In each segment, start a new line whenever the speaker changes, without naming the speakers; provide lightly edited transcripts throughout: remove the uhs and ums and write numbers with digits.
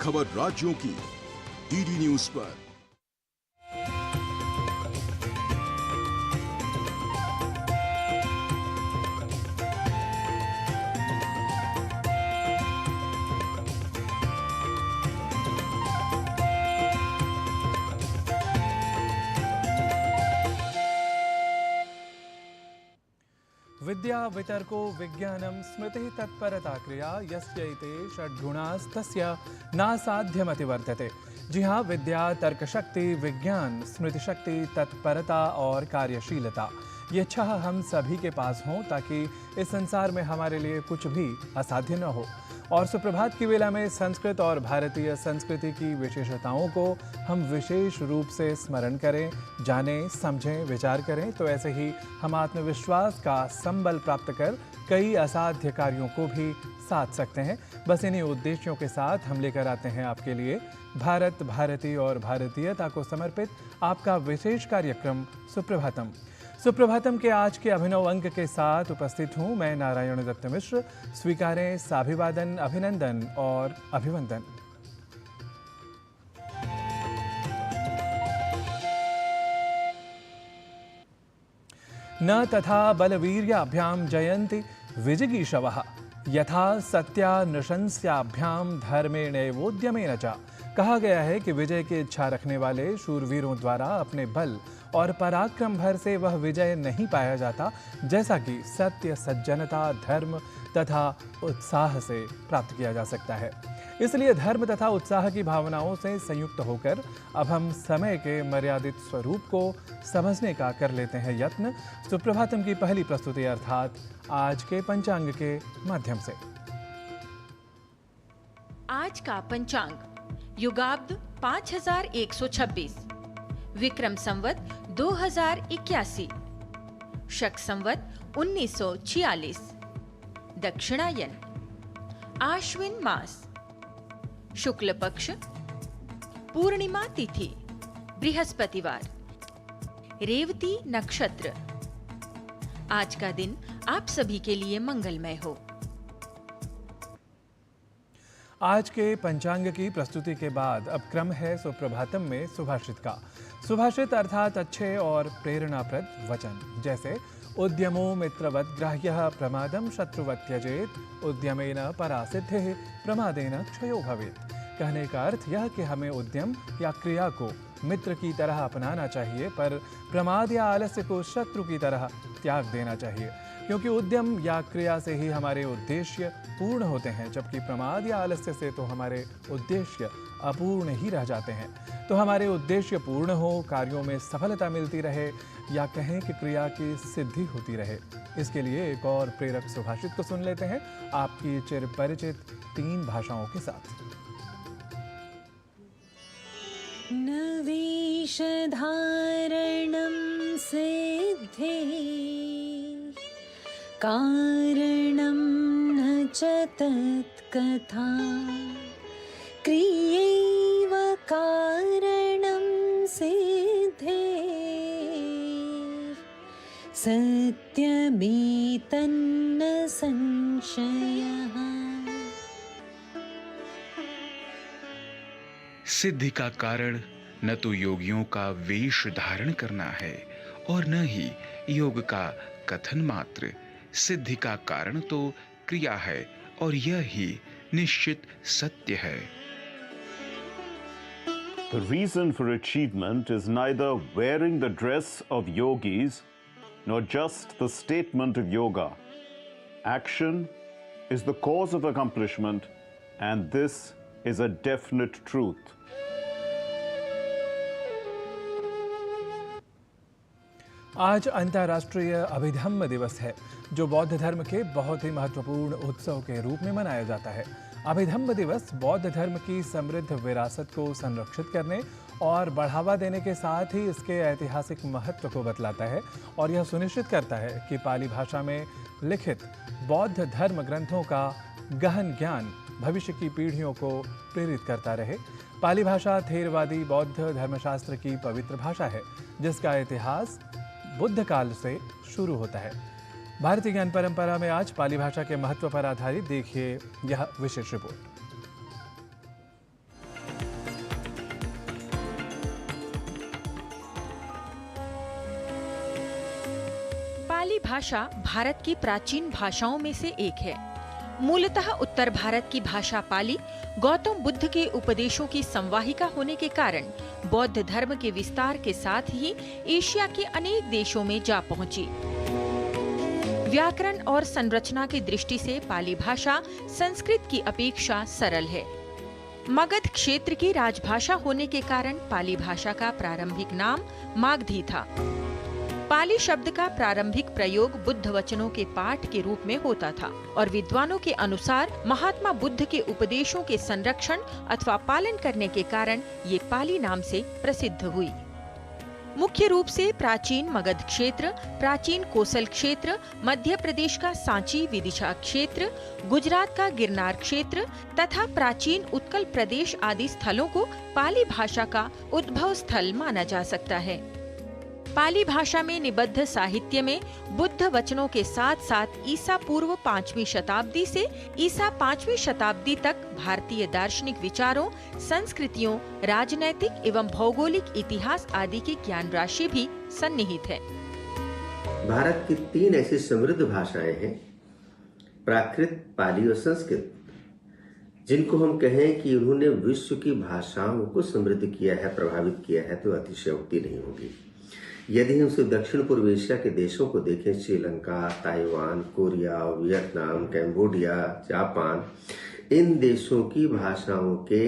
खबर राज्यों की डीडी न्यूज पर।
विद्या वितर्को विज्ञानम स्मृति तत्परता क्रिया यस्यैते षड्गुणास्तस्य नासाध्यमति वर्तते। जी हाँ, विद्या, तर्क शक्ति, विज्ञान, स्मृति शक्ति, तत्परता और कार्यशीलता, ये छह हम सभी के पास हों ताकि इस संसार में हमारे लिए कुछ भी असाध्य न हो। और सुप्रभात की वेला में संस्कृत और भारतीय संस्कृति की विशेषताओं को हम विशेष रूप से स्मरण करें, जानें, समझें, विचार करें, तो ऐसे ही हम आत्मविश्वास का संबल प्राप्त कर कई असाध्य कार्यों को भी साध सकते हैं। बस इन्हीं उद्देश्यों के साथ हम लेकर आते हैं आपके लिए भारत, भारती और भारतीयता को समर्पित आपका विशेष कार्यक्रम सुप्रभातम। सुप्रभातम के आज के अभिनव अंक के साथ उपस्थित हूं मैं, नारायण दत्त मिश्र। स्वीकारें साभिवादन, अभिनंदन और अभिवंदन। न तथा बलवीर्याभ्याम जयन्ति विजिगीषवः यथा सत्यान्वेषणस्याभ्याम धर्मेणैवोद्यमेन च। कहा गया है कि विजय की इच्छा रखने वाले शूरवीरों द्वारा अपने बल और पराक्रम भर से वह विजय नहीं पाया जाता, जैसा कि सत्य, सज्जनता, धर्म तथा उत्साह से प्राप्त किया जा सकता है। इसलिए धर्म तथा उत्साह की भावनाओं से संयुक्त होकर अब हम समय के मर्यादित स्वरूप को समझने का कर लेते हैं यत्न। सुप्रभातम की पहली प्रस्तुति अर्थात आज के पंचांग के माध्यम से।
आज का पंचांग युगाब्द 5126, विक्रम संवत 2081, शक संवत 1946, दक्षिणायन, आश्विन मास, शुक्ल पक्ष, पूर्णिमा तिथि, बृहस्पतिवार, रेवती नक्षत्र। आज का दिन आप सभी के लिए मंगलमय हो।
आज के पंचांग की प्रस्तुति के बाद अब क्रम है सुप्रभातम में सुभाषित का। सुभाषित अर्थात अच्छे और प्रेरणाप्रद वचन, जैसे उद्यमो मित्रवत् ग्राह्यः प्रमादम शत्रुवत् त्यजेत् उद्यमेन परासिद्धिः प्रमादेन क्षयो भवेत्। कहने का अर्थ यह कि हमें उद्यम या क्रिया को मित्र की तरह अपनाना चाहिए, पर प्रमाद या आलस्य को शत्रु की तरह त्याग देना चाहिए, क्योंकि उद्यम या क्रिया से ही हमारे उद्देश्य पूर्ण होते हैं, जबकि प्रमाद या आलस्य से तो हमारे उद्देश्य अपूर्ण ही रह जाते हैं। तो हमारे उद्देश्य पूर्ण हो, कार्यों में सफलता मिलती रहे, या कहें कि क्रिया की सिद्धि होती रहे, इसके लिए एक और प्रेरक सुभाषित को सुन लेते हैं आपकी चिर परिचित 3 भाषाओं के साथ।
न वेशधारणं सिद्धे कारणं न च तत्कथा क्रियैव कारणं सिद्धे सत्यमेतन्न संशयः।
सिद्धि का कारण न तो योगियों का वेश धारण करना है और न ही योग का कथन मात्र। सिद्धि का कारण तो क्रिया है और यह ही निश्चित सत्य है।
The reason for achievement is neither wearing the dress of yogis nor just the statement of yoga. Action is the cause of accomplishment, and this is a definite truth.
आज अंतर्राष्ट्रीय अभिधम्म दिवस है, जो बौद्ध धर्म के बहुत ही महत्वपूर्ण उत्सव के रूप में मनाया जाता है। अभिधम्म दिवस बौद्ध धर्म की समृद्ध विरासत को संरक्षित करने और बढ़ावा देने के साथ ही इसके ऐतिहासिक महत्व को बतलाता है और यह सुनिश्चित करता है कि पाली भाषा में लिखित बौद्ध धर्म ग्रंथों का गहन ज्ञान भविष्य की पीढ़ियों को प्रेरित करता रहे। पाली भाषा थेरवादी बौद्ध धर्मशास्त्र की पवित्र भाषा है, जिसका इतिहास बुद्ध काल से शुरू होता है। भारतीय ज्ञान परंपरा में आज पाली भाषा के महत्व पर आधारित देखिए यह विशेष रिपोर्ट।
पाली भाषा भारत की प्राचीन भाषाओं में से एक है। मूलतः उत्तर भारत की भाषा पाली गौतम बुद्ध के उपदेशों की संवाहिका होने के कारण बौद्ध धर्म के विस्तार के साथ ही एशिया के अनेक देशों में जा पहुंची। व्याकरण और संरचना की दृष्टि से पाली भाषा संस्कृत की अपेक्षा सरल है। मगध क्षेत्र की राजभाषा होने के कारण पाली भाषा का प्रारंभिक नाम मागधी था। पाली शब्द का प्रारंभिक प्रयोग बुद्ध वचनों के पाठ के रूप में होता था और विद्वानों के अनुसार महात्मा बुद्ध के उपदेशों के संरक्षण अथवा पालन करने के कारण ये पाली नाम से प्रसिद्ध हुई। मुख्य रूप से प्राचीन मगध क्षेत्र, प्राचीन कोसल क्षेत्र, मध्य प्रदेश का सांची विदिशा क्षेत्र, गुजरात का गिरनार क्षेत्र तथा प्राचीन उत्कल प्रदेश आदि स्थलों को पाली भाषा का उद्भव स्थल माना जा सकता है। पाली भाषा में निबद्ध साहित्य में बुद्ध वचनों के साथ साथ ईसा पूर्व 5वीं शताब्दी से ईसा 5वीं शताब्दी तक भारतीय दार्शनिक विचारों, संस्कृतियों, राजनैतिक एवं भौगोलिक इतिहास आदि की ज्ञान राशि भी सन्निहित है।
भारत की 3 ऐसी समृद्ध भाषाएं हैं, प्राकृत, पाली और संस्कृत, जिनको हम कहें कि उन्होंने विश्व की भाषाओं को समृद्ध किया है, प्रभावित किया है, तो अतिशयोक्ति नहीं होगी। यदि हम सिर्फ दक्षिण पूर्व एशिया के देशों को देखें, Sri Lanka, Taiwan, Korea, Vietnam, Cambodia, Japan, इन देशों की भाषाओं के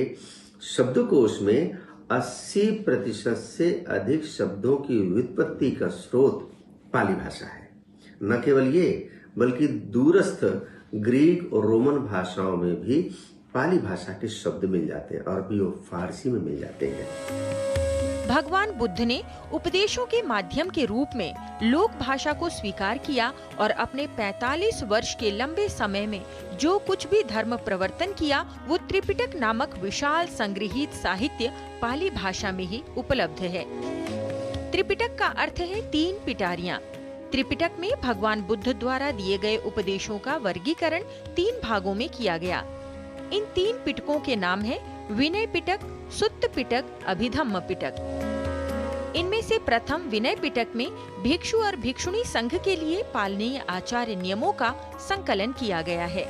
शब्दकोश में 80% से अधिक शब्दों की व्युत्पत्ति का स्रोत पाली भाषा है। न केवल ये, बल्कि दूरस्थ ग्रीक और रोमन भाषाओं में भी पाली भाषा के शब्द मिल जाते हैं और भी वो फारसी में मिल जाते हैं।
भगवान बुद्ध ने उपदेशों के माध्यम के रूप में लोक भाषा को स्वीकार किया और अपने 45 वर्ष के लंबे समय में जो कुछ भी धर्म प्रवर्तन किया वो त्रिपिटक नामक विशाल संग्रहित साहित्य पाली भाषा में ही उपलब्ध है। त्रिपिटक का अर्थ है 3 पिटारियां। त्रिपिटक में भगवान बुद्ध द्वारा दिए गए उपदेशों का वर्गीकरण 3 भागों में किया गया। इन 3 पिटकों के नाम है विनय पिटक, सुत्त पिटक, अभिधम्म पिटक। इनमें से प्रथम विनय पिटक में भिक्षु और भिक्षुणी संघ के लिए पालनीय आचार नियमों का संकलन किया गया है।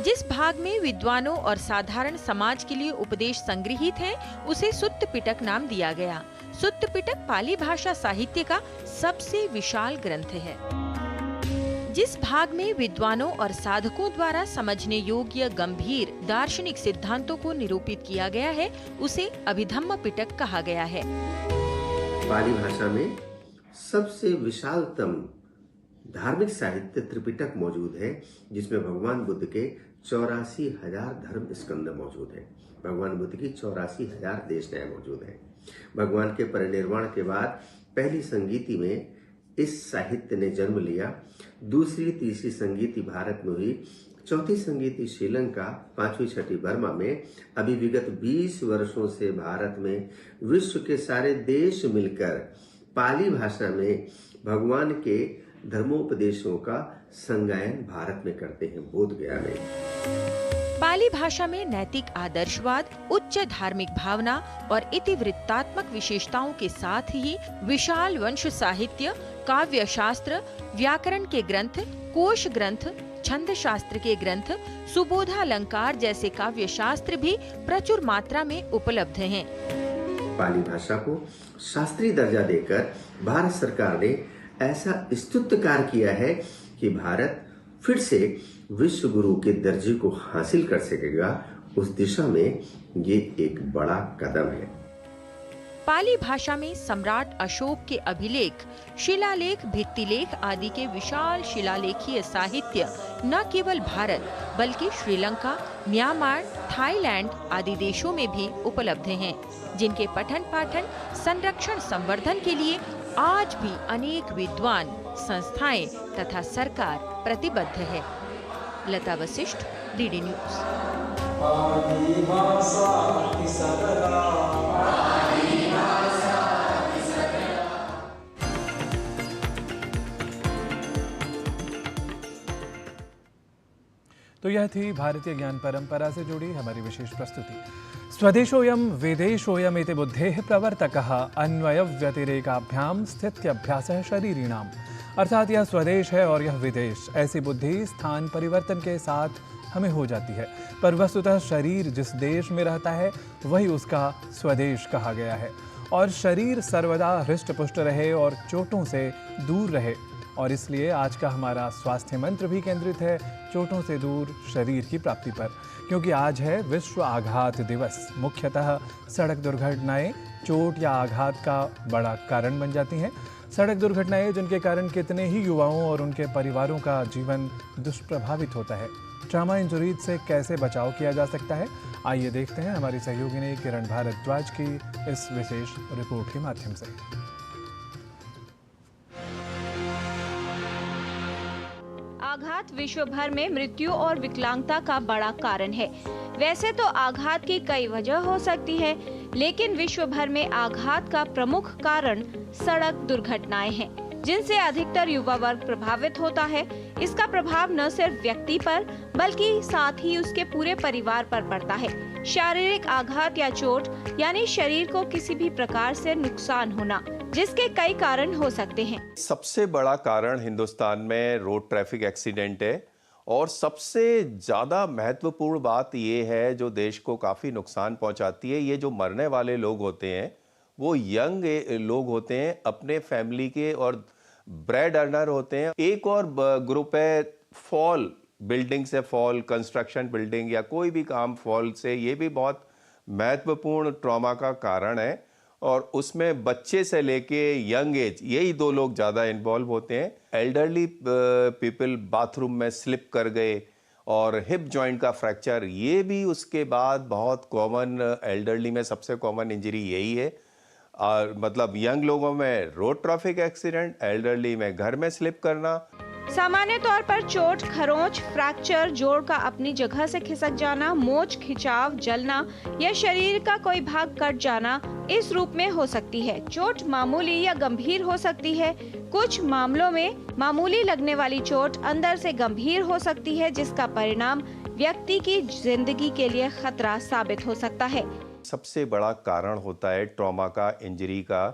जिस भाग में विद्वानों और साधारण समाज के लिए उपदेश संग्रहित हैं, उसे सुत्त पिटक नाम दिया गया। सुत्त पिटक पाली भाषा साहित्य का सबसे विशाल ग्रंथ है। जिस भाग में विद्वानों और साधकों द्वारा समझने योग्य गंभीर दार्शनिक सिद्धांतों को निरूपित किया गया है, उसे अभिधम्म पिटक कहा गया है।
पाली भाषा में सबसे विशालतम धार्मिक साहित्य त्रिपिटक मौजूद है, जिसमें भगवान बुद्ध के 84,000 धर्म स्कंद मौजूद है। भगवान बुद्ध की 84,000 देश न्याय मौजूद है। भगवान के परिनिर्वाण के बाद पहली संगीति में इस साहित्य ने जन्म लिया। दूसरी, तीसरी संगीति भारत में हुई। चौथी संगीति श्रीलंका, 5वीं, 6ठी बर्मा में। अभी विगत 20 वर्षों से भारत में विश्व के सारे देश मिलकर पाली भाषा में भगवान के धर्मोपदेशों का संगायन भारत में करते हैं, बोध गया में।
पाली भाषा में नैतिक आदर्शवाद, उच्च धार्मिक भावना और इतिवृत्तात्मक विशेषताओं के साथ ही विशाल वंश साहित्य, काव्य शास्त्र, व्याकरण के ग्रंथ, कोश ग्रंथ, छंद शास्त्र के ग्रंथ, सुबोधालंकार जैसे काव्य शास्त्र भी प्रचुर मात्रा में उपलब्ध हैं।
पाली भाषा को शास्त्रीय दर्जा देकर भारत सरकार ने ऐसा स्तुत्य कार्य किया है कि भारत फिर से विश्व गुरु के दर्जे को हासिल कर सकेगा। उस दिशा में ये एक बड़ा कदम है।
पाली भाषा में सम्राट अशोक के अभिलेख, शिलालेख, भित्तिलेख आदि के विशाल शिलालेखीय साहित्य न केवल भारत बल्कि श्रीलंका, म्यांमार, थाईलैंड आदि देशों में भी उपलब्ध हैं, जिनके पठन पाठन, संरक्षण, संवर्धन के लिए आज भी अनेक विद्वान, संस्थाएं तथा सरकार प्रतिबद्ध है। लता वशिष्ठ, डीडी न्यूज।
तो यह थी भारतीय ज्ञान परंपरा से जुड़ी हमारी विशेष प्रस्तुति। स्वदेशोऽयं वेदेशोऽयम् इति बुद्धेः प्रवर्तकः अन्वयव्यतिरेकाभ्यां स्थित्यभ्यासः शरीरिणाम्। अर्थात यह स्वदेश है और यह विदेश। ऐसी बुद्धि स्थान परिवर्तन के साथ हमें हो जाती है, पर वस्तुतः शरीर जिस देश में रहता है वही उसका स्वदेश कहा गया है। और शरीर सर्वदा हृष्ट पुष्ट रहे और चोटों से दूर रहे, और इसलिए आज का हमारा स्वास्थ्य मंत्र भी केंद्रित है चोटों से दूर शरीर की प्राप्ति पर, क्योंकि आज है विश्व आघात दिवस। मुख्यतः सड़क दुर्घटनाएं चोट या आघात का बड़ा कारण बन जाती हैं। सड़क दुर्घटनाएं जिनके कारण कितने ही युवाओं और उनके परिवारों का जीवन दुष्प्रभावित होता है। ट्रॉमा इंजरीज से कैसे बचाव किया जा सकता है, आइए देखते हैं हमारी सहयोगिनी किरण भारद्वाज की इस विशेष रिपोर्ट के माध्यम से।
आघात विश्व भर में मृत्यु और विकलांगता का बड़ा कारण है। वैसे तो आघात की कई वजह हो सकती है, लेकिन विश्व भर में आघात का प्रमुख कारण सड़क दुर्घटनाएं हैं, जिनसे अधिकतर युवा वर्ग प्रभावित होता है। इसका प्रभाव न सिर्फ व्यक्ति पर बल्कि साथ ही उसके पूरे परिवार पर पड़ता है। शारीरिक आघात या चोट यानी शरीर को किसी भी प्रकार से नुकसान होना, जिसके कई कारण हो सकते हैं।
सबसे बड़ा कारण हिंदुस्तान में रोड ट्रैफिक एक्सीडेंट है, और सबसे ज़्यादा महत्वपूर्ण बात ये है जो देश को काफ़ी नुकसान पहुंचाती है, ये जो मरने वाले लोग होते हैं वो यंग लोग होते हैं, अपने फैमिली के और ब्रेड अर्नर होते हैं। एक और ग्रुप है फॉल, बिल्डिंग से फॉल, कंस्ट्रक्शन बिल्डिंग या कोई भी काम फॉल से, ये भी बहुत महत्वपूर्ण ट्रॉमा का कारण है, और उसमें बच्चे से लेके यंग एज यही दो लोग ज़्यादा इन्वॉल्व होते हैं। एल्डरली पीपल बाथरूम में स्लिप कर गए और हिप जॉइंट का फ्रैक्चर, ये भी उसके बाद बहुत कॉमन, एल्डरली में सबसे कॉमन इंजरी यही है। और मतलब यंग लोगों में रोड ट्रैफिक एक्सीडेंट, एल्डरली में घर में स्लिप करना।
सामान्य तौर पर चोट, खरोंच, फ्रैक्चर, जोड़ का अपनी जगह से खिसक जाना, मोच, खिंचाव, जलना या शरीर का कोई भाग कट जाना इस रूप में हो सकती है। चोट मामूली या गंभीर हो सकती है। कुछ मामलों में मामूली लगने वाली चोट अंदर से गंभीर हो सकती है, जिसका परिणाम व्यक्ति की जिंदगी के लिए खतरा साबित हो सकता है।
सबसे बड़ा कारण होता है ट्रॉमा का, इंजरी का,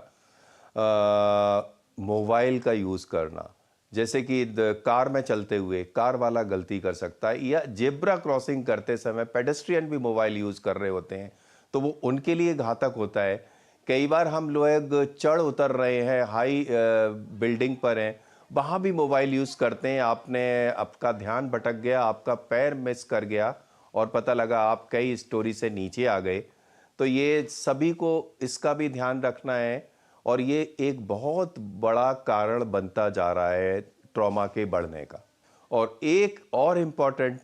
मोबाइल का यूज़ करना। जैसे कि कार में चलते हुए कार वाला गलती कर सकता है, या जेब्रा क्रॉसिंग करते समय पेडेस्ट्रियन भी मोबाइल यूज़ कर रहे होते हैं, तो वो उनके लिए घातक होता है। कई बार हम लोग चढ़ उतर रहे हैं, हाई बिल्डिंग पर हैं, वहाँ भी मोबाइल यूज़ करते हैं, आपका ध्यान भटक गया, आपका पैर मिस कर गया और पता लगा आप कई स्टोरी से नीचे आ गए। तो ये सभी को इसका भी ध्यान रखना है, और ये एक बहुत बड़ा कारण बनता जा रहा है ट्रॉमा के बढ़ने का। और एक और इम्पॉर्टेंट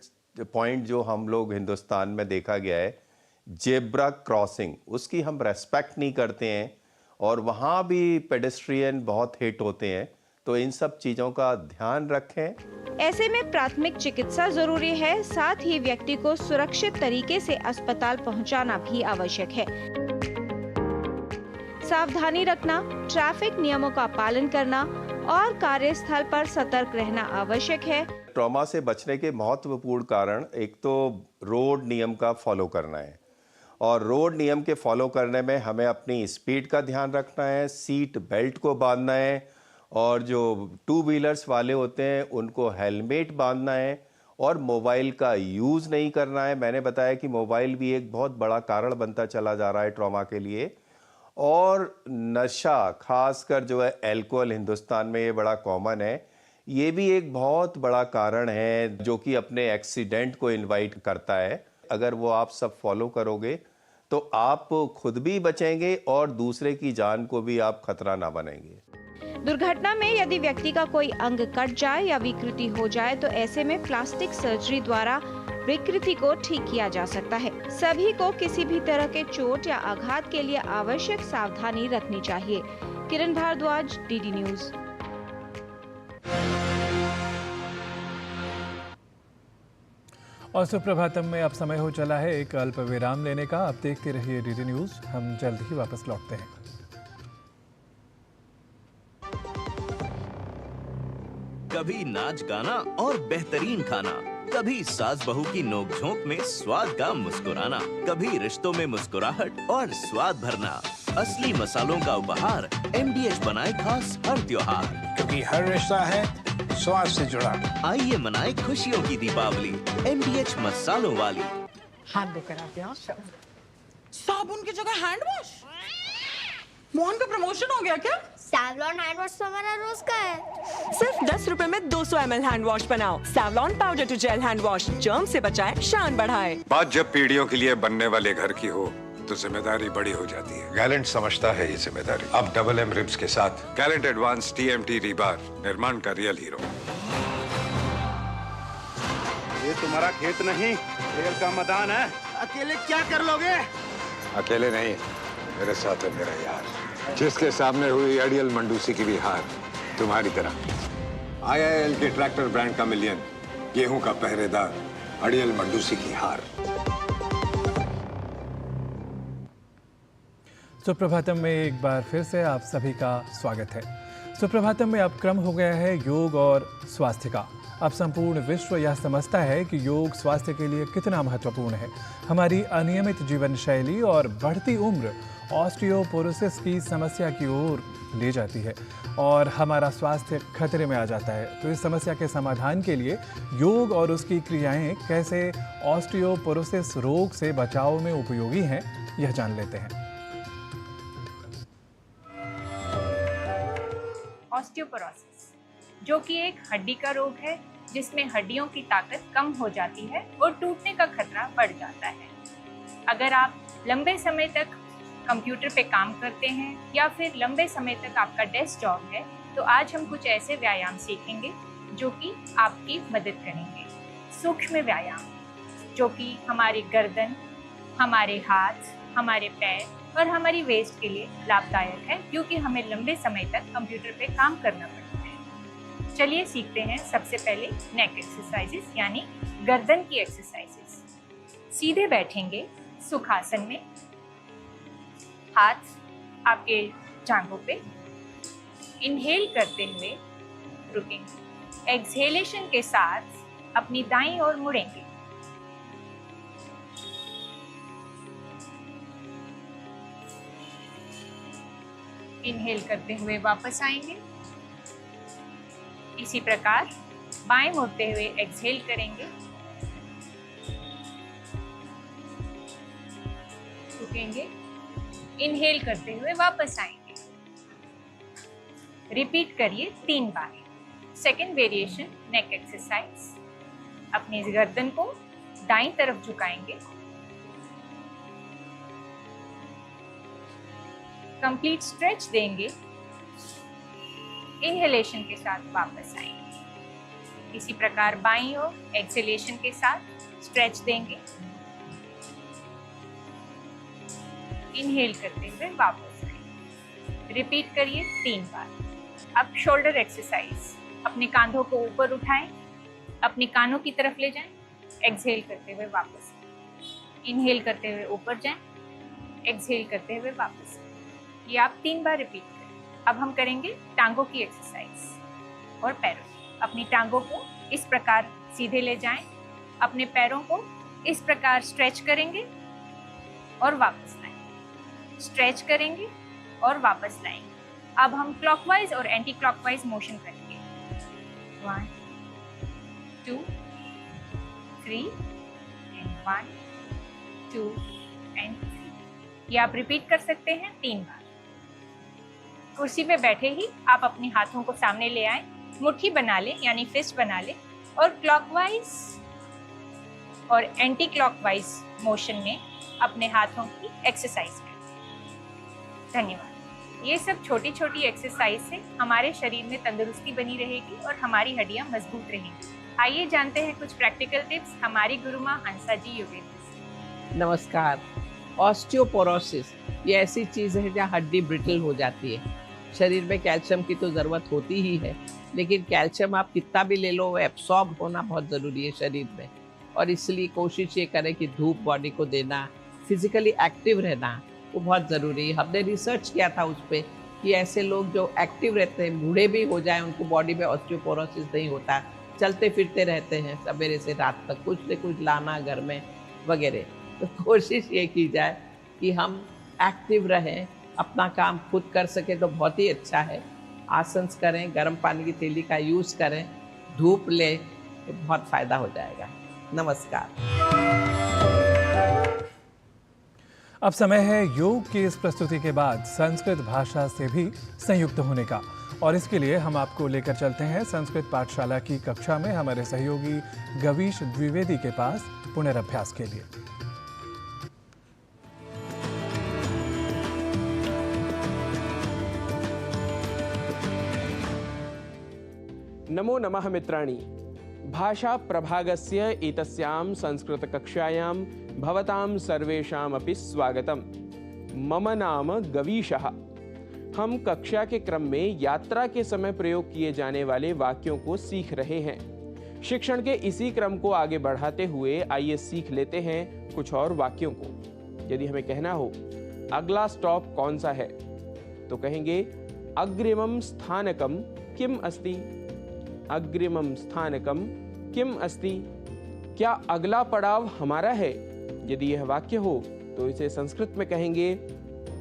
पॉइंट जो हम लोग हिंदुस्तान में देखा गया है, जेब्रा क्रॉसिंग, उसकी हम रेस्पेक्ट नहीं करते हैं, और वहाँ भी पेडेस्ट्रियन बहुत हिट होते हैं। तो इन सब चीज़ों का ध्यान रखें।
ऐसे में प्राथमिक चिकित्सा जरूरी है, साथ ही व्यक्ति को सुरक्षित तरीके से अस्पताल पहुंचाना भी आवश्यक है। सावधानी रखना, ट्रैफिक नियमों का पालन करना और कार्यस्थल पर सतर्क रहना आवश्यक है।
ट्रॉमा से बचने के महत्वपूर्ण कारण एक तो रोड नियम का फॉलो करना है, और रोड नियम के फॉलो करने में हमें अपनी स्पीड का ध्यान रखना है, सीट बेल्ट को बांधना है, और जो टू व्हीलर्स वाले होते हैं उनको हेलमेट बांधना है, और मोबाइल का यूज़ नहीं करना है। मैंने बताया कि मोबाइल भी एक बहुत बड़ा कारण बनता चला जा रहा है ट्रॉमा के लिए। और नशा, खासकर जो है अल्कोहल, हिंदुस्तान में ये बड़ा कॉमन है, ये भी एक बहुत बड़ा कारण है जो कि अपने एक्सीडेंट को इनवाइट करता है। अगर वो आप सब फॉलो करोगे तो आप खुद भी बचेंगे और दूसरे की जान को भी आप खतरा ना बनेंगे।
दुर्घटना में यदि व्यक्ति का कोई अंग कट जाए या विकृति हो जाए तो ऐसे में प्लास्टिक सर्जरी द्वारा विकृति को ठीक किया जा सकता है। सभी को किसी भी तरह के चोट या आघात के लिए आवश्यक सावधानी रखनी चाहिए। किरण भारद्वाज, डीडी न्यूज।
और सुप्रभातम में अब समय हो चला है एक अल्प विराम लेने का। आप देखते रहिए डीडी न्यूज, हम जल्द ही वापस लौटते हैं।
कभी नाच गाना और बेहतरीन खाना, कभी सास बहू की नोकझोंक में स्वाद का मुस्कुराना, कभी रिश्तों में मुस्कुराहट और स्वाद भरना। असली मसालों का उपहार MDH बनाए खास हर त्योहार,
क्योंकि हर रिश्ता है स्वाद से जुड़ा।
आइए मनाए खुशियों की दीपावली MDH मसालों वाली।
हाथ धोकर आते हैं। साबुन की जगह हैंड वॉश। मोहन का प्रमोशन हो गया क्या?
सैवलॉन हैंड वॉश तो हमारा रोज का है।
सिर्फ 10 रुपए में 200 ml हैंड वॉश बनाओ। Savlon powder to gel hand wash, germ से बचाए, शान बढ़ाए।
बात जब पीढ़ियों के लिए बनने वाले घर की हो तो जिम्मेदारी बड़ी हो जाती है। गैलेंट समझता है ये जिम्मेदारी। अब डबल M रिब्स के साथ गैलेंट एडवांस TMT रीबार, निर्माण का रियल हीरो।
ये तुम्हारा खेत नहीं, खेल का मैदान है। अकेले क्या कर लोगे?
अकेले नहीं, मेरे साथ है मेरा यार, जिसके सामने हुई अड़ियल मंडूसी की भी हार तुम्हारी तरह। IIL के ट्रैक्टर ब्रांड का मिलियन, गेहूं का पहरेदार, अड़ियल मंडूसी की हार।
सुप्रभातम में एक बार फिर से आप सभी का स्वागत है। सुप्रभातम में अब क्रम हो गया है योग और स्वास्थ्य का। अब संपूर्ण विश्व यह समझता है कि योग स्वास्थ्य के लिए कितना महत्वपूर्ण है। हमारी अनियमित जीवन शैली और बढ़ती उम्र ऑस्टियोपोरोसिस की समस्या की ओर ले जाती है और हमारा स्वास्थ्य खतरे में आ जाता है। तो इस समस्या के समाधान के लिए योग और उसकी क्रियाएं कैसे ऑस्टियोपोरोसिस रोग से बचाव में उपयोगी हैं, यह जान लेते हैं।
ऑस्टियोपोरोसिस, जो कि एक हड्डी का रोग है जिसमें हड्डियों की ताकत कम हो जाती है और टूटने का खतरा बढ़ जाता है। अगर आप लंबे समय तक कंप्यूटर पे काम करते हैं या फिर लंबे समय तक आपका डेस्क जॉब है, तो आज हम कुछ ऐसे व्यायाम सीखेंगे जो कि आपकी मदद करेंगे। सूक्ष्म व्यायाम जो कि हमारी गर्दन, हमारे हाथ, हमारे पैर और हमारी वेस्ट के लिए लाभदायक है, क्योंकि हमें लंबे समय तक कंप्यूटर पे काम करना पड़ता है। चलिए सीखते हैं सबसे पहले नेक एक्सरसाइजेस यानी गर्दन की एक्सरसाइजेस। सीधे बैठेंगे सुखासन में, हाथ आपके जांघों पे। इनहेल करते हुए रुकेंगे, एक्सहेलेशन के साथ अपनी दाईं ओर मुड़ेंगे। इनहेल करते हुए वापस आएंगे। इसी प्रकार बाएं मुड़ते हुए एक्सहेल करेंगे, रुकेंगे, इनहेल करते हुए वापस आएंगे। रिपीट करिए 3 बार। सेकेंड वेरिएशन नेक एक्सरसाइज, अपनी गर्दन को दाईं तरफ झुकाएंगे, कंप्लीट स्ट्रेच देंगे, इनहेलेशन के साथ वापस आएंगे। इसी प्रकार बाईं ओर एक्सहेलेशन के साथ स्ट्रेच देंगे, इनहेल करते हुए वापस आएंगे। रिपीट करिए 3 बार। अब शोल्डर एक्सरसाइज, अपने कांधों को ऊपर उठाएं, अपने कानों की तरफ ले जाएं, एक्सहेल करते हुए वापस, इनहेल करते हुए ऊपर जाएं, एक्सहेल करते हुए वापस। ये आप 3 बार रिपीट करें। अब हम करेंगे टांगों की एक्सरसाइज और पैरों की। अपनी टांगों को इस प्रकार सीधे ले जाएं, अपने पैरों को इस प्रकार स्ट्रेच करेंगे और वापस लाएं, स्ट्रेच करेंगे और वापस लाएंगे। अब हम क्लॉकवाइज और एंटी क्लॉकवाइज मोशन करेंगे। 1 2 3 एंड 1 2 एंड 3। ये आप रिपीट कर सकते हैं 3 बार। कुर्सी पे बैठे ही आप अपने हाथों को सामने ले आएं, मुट्ठी बना लें यानी फिस्ट बना लें और क्लॉकवाइज और एंटी क्लॉकवाइज मोशन में अपने हाथों की एक्सरसाइज करें। धन्यवाद। ये सब छोटी छोटी एक्सरसाइज से हमारे शरीर में तंदुरुस्ती बनी रहेगी और हमारी हड्डियां मजबूत रहेंगी। आइए जानते हैं कुछ प्रैक्टिकल टिप्स हमारी गुरु माँ हंसा जी योगेंद्र से।
नमस्कार। ऑस्टियोपोरोसिस ये ऐसी चीज़ है जहाँ हड्डी ब्रिटल हो जाती है। शरीर में कैल्शियम की तो ज़रूरत होती ही है, लेकिन कैल्शियम आप कितना भी ले लो वो एब्सॉर्ब होना बहुत ज़रूरी है शरीर में। और इसलिए कोशिश ये करें कि धूप बॉडी को देना, फिजिकली एक्टिव रहना वो बहुत ज़रूरी है। हमने रिसर्च किया था उस पर कि ऐसे लोग जो एक्टिव रहते हैं, बूढ़े भी हो जाए, उनको बॉडी में ऑस्टियोपोरोसिस नहीं होता, चलते फिरते रहते हैं सवेरे से रात तक, कुछ न कुछ लाना घर में वगैरह। तो कोशिश ये की जाए कि हम एक्टिव रहें, अपना काम खुद कर सके तो बहुत ही अच्छा है। आसन करें, गर्म पानी की थैली का यूज़ करें, धूप ले, तो बहुत फायदा हो जाएगा। नमस्कार।
अब समय है योग की इस प्रस्तुति के बाद संस्कृत भाषा से भी संयुक्त होने का, और इसके लिए हम आपको लेकर चलते हैं संस्कृत पाठशाला की कक्षा में हमारे सहयोगी गवीश द्विवेदी के पास पुनरअभ्यास के लिए।
नमो नमः मित्राणि। भाषा प्रभागस्य एतस्यां संस्कृत कक्षायां भवतां सर्वेषामपि स्वागतम्। मम नाम गवीशः। हम कक्षा के क्रम में यात्रा के समय प्रयोग किए जाने वाले वाक्यों को सीख रहे हैं। शिक्षण के इसी क्रम को आगे बढ़ाते हुए आइए सीख लेते हैं कुछ और वाक्यों को। यदि हमें कहना हो अगला स्टॉप कौन सा है, तो कहेंगे अग्रिमं स्थानकं किम अस्ति। अग्रिमं स्थानकं किम अस्ति। क्या अगला पड़ाव हमारा है? यदि यह वाक्य हो तो इसे संस्कृत में कहेंगे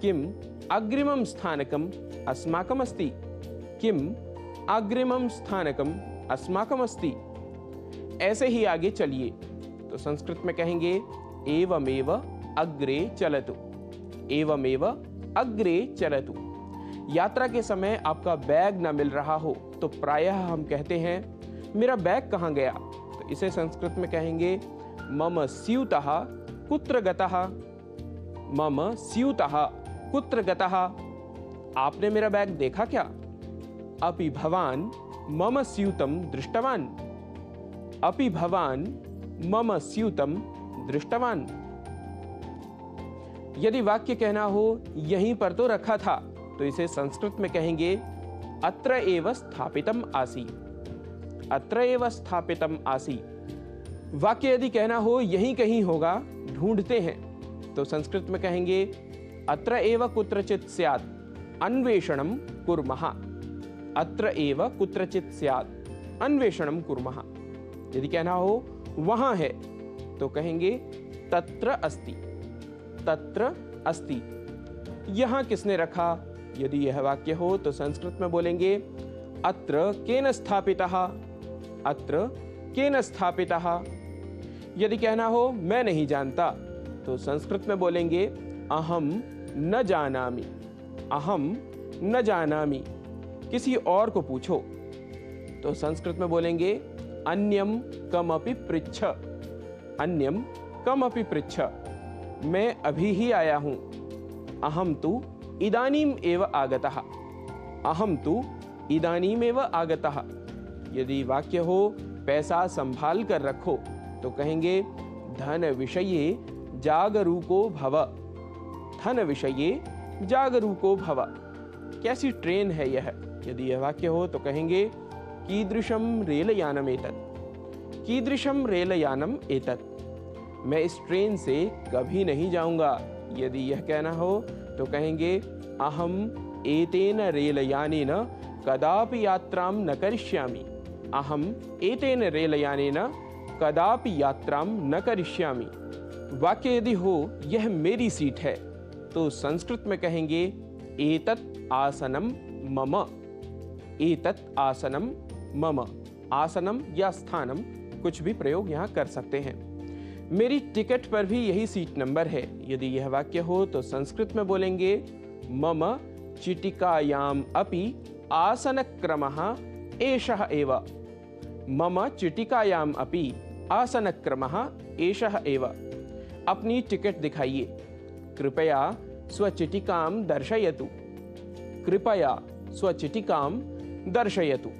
किम अग्रिमं स्थानकम अस्माकम अस्ति। किम अग्रिमं स्थानकम अस्माकम अस्ति। ऐसे ही आगे चलिए तो संस्कृत में कहेंगे एवमेव अग्रे चलतु। एवमेव अग्रे चलतु। यात्रा के समय आपका बैग न मिल रहा हो तो प्रायः हम कहते हैं मेरा बैग कहाँ गया, तो इसे संस्कृत में कहेंगे मम स्यूतः कुत्र गतः। मम स्यूतः कुत्र गतः। आपने मेरा बैग देखा क्या? अपि भवान मम स्यूतं दृष्टवान। अपि भवान मम स्यूतं दृष्टवान। यदि वाक्य कहना हो यहीं पर तो रखा था, तो इसे संस्कृत में कहेंगे अत्र एव स्थापितम आसी। अत्र एव स्थापितम आसी। वाक्य यदि कहना हो यहीं कहीं होगा, ढूंढते हैं, तो संस्कृत में कहेंगे अत्र एव कुत्रचित् स्यात् अन्वेषणं कुर्मः। अत्र एव कुत्रचित् स्यात् अन्वेषणं कुर्मः। यदि कहना हो वहां है, तो कहेंगे तत्र अस्ति। तत्र अस्ति। यहां किसने रखा? यदि यह वाक्य हो तो संस्कृत में बोलेंगे अत्र केन स्थापितः। अत्र केन स्थापितः। यदि कहना हो मैं नहीं जानता, तो संस्कृत में बोलेंगे अहम न जानामि। अहम न जानामि। किसी और को पूछो, तो संस्कृत में बोलेंगे अन्यम कमपि पृच्छ। अन्यम कमपि पृच्छ। मैं अभी ही आया हूं। अहम तु इदानीम एव आगतः। अहम तु इदानीम एव आगतः। यदि वाक्य हो पैसा संभाल कर रखो, तो कहेंगे धन विषये जागरूको भव। धन विषये जागरूको भव। कैसी ट्रेन है यह? यदि यह वाक्य हो तो कहेंगे कीदृशम रेलयानम एतत्। कीदृशम रेलयानम एतत्। मैं इस ट्रेन से कभी नहीं जाऊंगा। यदि यह कहना हो तो कहेंगे अहम एतेन रेलयानेन कदापि यात्रां न करिष्यामि। अहम एतेन रेलयानेन कदापि यात्रां न करिष्यामि। वाक्य यदि हो यह मेरी सीट है, तो संस्कृत में कहेंगे एतत् आसनम मम। एतत् आसनम मम। आसनम या स्थानम कुछ भी प्रयोग यहाँ कर सकते हैं। मेरी टिकट पर भी यही सीट नंबर है। यदि यह वाक्य हो तो संस्कृत में बोलेंगे मम चिटिकायाम अपि आसनक्रमः एषः एव। मम चिटिकायाम अपि आसनक्रमः एषः एव। अपनी टिकट दिखाइए। कृपया स्वचिटिकां दर्शयतु। कृपया स्वचिटिकां दर्शयतु।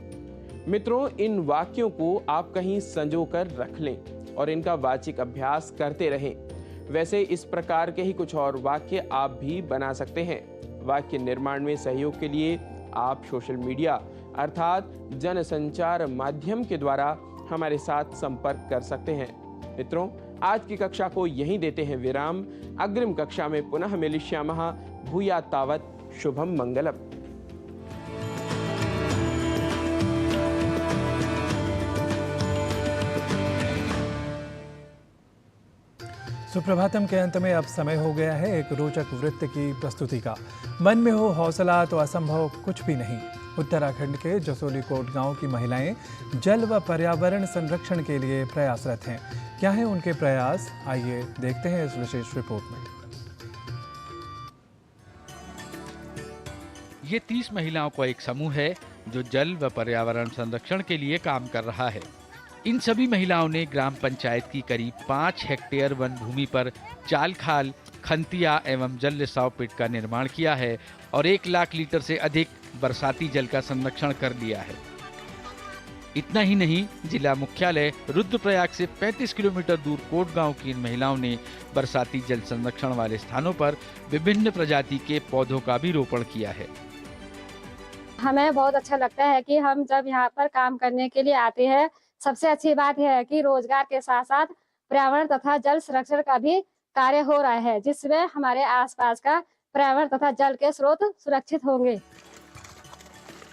मित्रों, इन वाक्यों को आप कहीं संजो कर रख लें और इनका वाचिक अभ्यास करते रहें। वैसे इस प्रकार के ही कुछ और वाक्य आप भी बना सकते हैं। वाक्य निर्माण में सहयोग के लिए आप सोशल मीडिया अर्थात जनसंचार माध्यम के द्वारा हमारे साथ संपर्क कर सकते हैं। मित्रों, आज की कक्षा को यहीं देते हैं विराम। अग्रिम कक्षा में पुनः मिलिष्यामः। भूयात् तावत् शुभम मंगलम।
सुप्रभातम के अंत में अब समय हो गया है एक रोचक वृत्त की प्रस्तुति का। मन में हो हौसला तो असंभव कुछ भी नहीं। उत्तराखंड के जसोली कोट गांव की महिलाएं जल व पर्यावरण संरक्षण के लिए प्रयासरत हैं। क्या है उनके प्रयास, आइए देखते हैं इस विशेष रिपोर्ट में।
ये 30 महिलाओं का एक समूह है जो जल व पर्यावरण संरक्षण के लिए काम कर रहा है। इन सभी महिलाओं ने ग्राम पंचायत की करीब 5 हेक्टेयर वन भूमि पर चाल खाल, खंतिया एवं जल रिसाव पिट का निर्माण किया है और 1 लाख लीटर से अधिक बरसाती जल का संरक्षण कर लिया है। इतना ही नहीं, जिला मुख्यालय रुद्रप्रयाग से 35 किलोमीटर दूर कोट गांव की इन महिलाओं ने बरसाती जल संरक्षण वाले स्थानों पर विभिन्न प्रजाति के पौधों का भी रोपण किया है।
हमें बहुत अच्छा लगता है कि हम जब यहाँ पर काम करने के लिए आते हैं, सबसे अच्छी बात यह है कि रोजगार के साथ साथ पर्यावरण तथा जल संरक्षण का भी कार्य हो रहा है, जिसमें हमारे आसपास का पर्यावरण तथा जल के स्रोत सुरक्षित होंगे।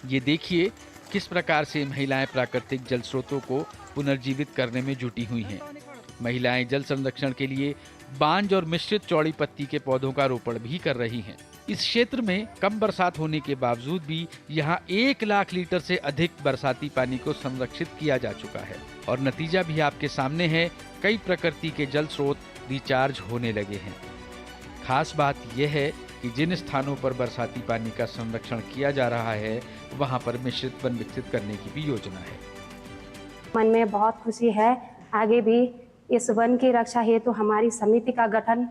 ये देखिए किस प्रकार से महिलाएं प्राकृतिक जल स्रोतों को पुनर्जीवित करने में जुटी हुई हैं। महिलाएं जल संरक्षण के लिए बांज और मिश्रित चौड़ी पत्ती के पौधों का रोपण भी कर रही हैं। इस क्षेत्र में कम बरसात होने के बावजूद भी यहाँ 1 लाख लीटर से अधिक बरसाती पानी को संरक्षित किया जा चुका है और नतीजा भी आपके सामने है। कई प्रकृति के जल स्रोत रिचार्ज होने लगे हैं। खास बात यह है कि जिन स्थानों पर बरसाती पानी का संरक्षण किया जा रहा है, वहाँ पर मिश्रित वन विकसित करने की भी योजना है।
मन में बहुत खुशी है। आगे भी इस वन की रक्षा हेतु हमारी समिति का गठन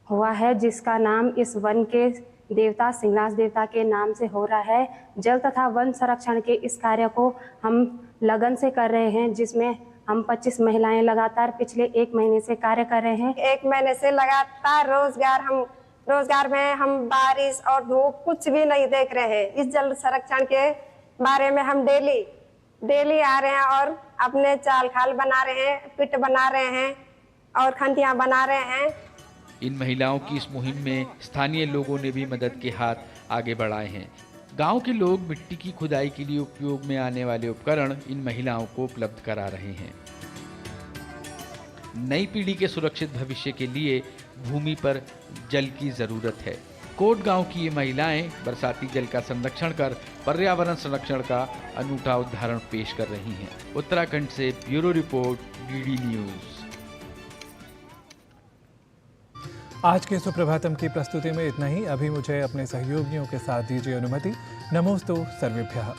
हुआ है, जिसका नाम इस वन के देवता सिंहनाथ देवता के नाम से हो रहा है। जल तथा वन संरक्षण के इस कार्य को हम लगन से कर रहे हैं, जिसमें हम 25 महिलाएं लगातार पिछले 1 महीने से कार्य कर रहे हैं।
1 महीने से लगातार रोजगार में हम बारिश और धूप कुछ भी नहीं देख रहे हैं। इस जल संरक्षण के बारे में हम डेली आ रहे हैं और अपने चाल खाल बना रहे हैं, पिट बना रहे हैं और खंतियां बना रहे हैं।
इन महिलाओं की इस मुहिम में स्थानीय लोगों ने भी मदद के हाथ आगे बढ़ाए हैं। गांव के लोग मिट्टी की खुदाई के लिए उपयोग में आने वाले उपकरण इन महिलाओं को उपलब्ध करा रहे हैं। नई पीढ़ी के सुरक्षित भविष्य के लिए भूमि पर जल की जरूरत है। कोट गांव की ये महिलाएं बरसाती जल का संरक्षण कर पर्यावरण संरक्षण का अनूठा उदाहरण पेश कर रही हैं। उत्तराखंड से ब्यूरो रिपोर्ट, डीडी न्यूज।
आज के सुप्रभातम की प्रस्तुति में इतना ही। अभी मुझे अपने सहयोगियों के साथ दीजिए अनुमति। नमोस्तु सर्वेभ्यः।